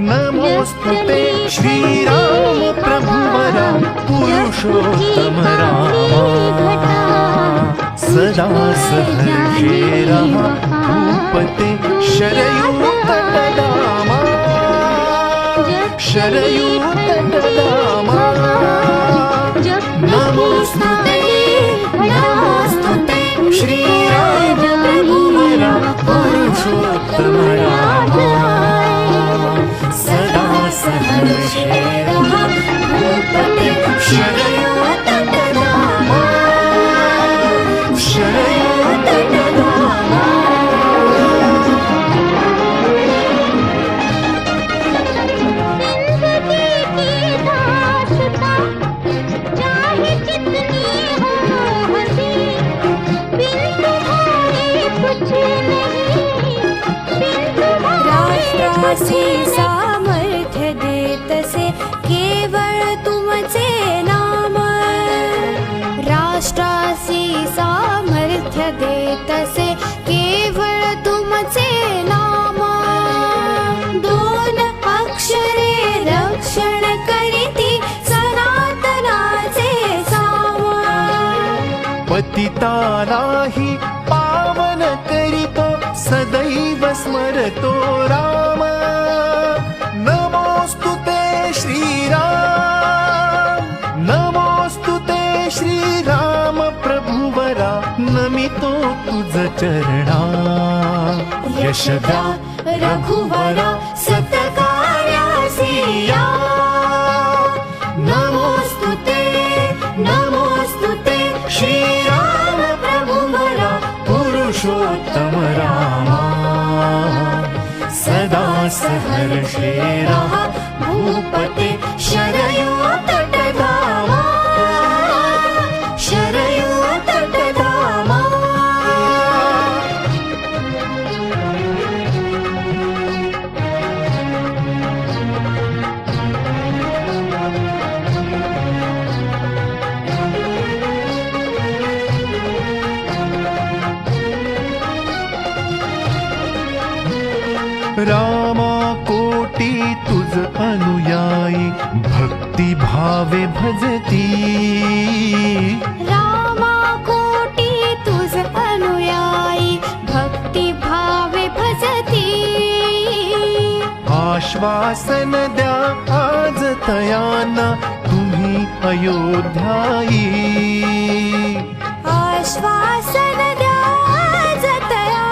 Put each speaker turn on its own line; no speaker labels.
नमोस्तुते श्रीराम प्रभुवरा पुरुषोत्तम रामा सदा सहर्षे रहा भूपते शरयूतटधामा शरयूतटधामा नमोस्तुते नमोस्तुते श्रीराम प्रभुवरा पुरुषोत्तम रामा सदा सहर्षे रहा भूपते शरयूतटधामा शरयूतटधामा
राष्ट्रासी सामर्थ्य देतसे केवळ तुमचे नाम राष्ट्रासी सामर्थ्य देतसे केवळ तुमचे नाम दोन अक्षरे रक्षण करीती सनातनाचे साम
पतितानाही पावन करितो सदैव स्मरतो राम नमोस्तुते श्रीराम नमोस्तुते श्रीराम प्रभुवरा नमितो तुझ चरणा यशदा
रघुवरा सत्कार्यासी या
नमोस्तुते नमोस्तुते श्रीराम प्रभुवरा पुरुषोत्तम रामा सदा सहर्षे रहा भूपते शरयूतटधामा शरयूतटधामा रामा कोटी तुझ अनुयायी भक्ती भावे भजती
रामा कोटी तुझ अनुयायी भक्ती भावे भजती
आश्वासन द्या आज तयाना तुम्ही अयोध्यायी
आश्वासन द्या आज तया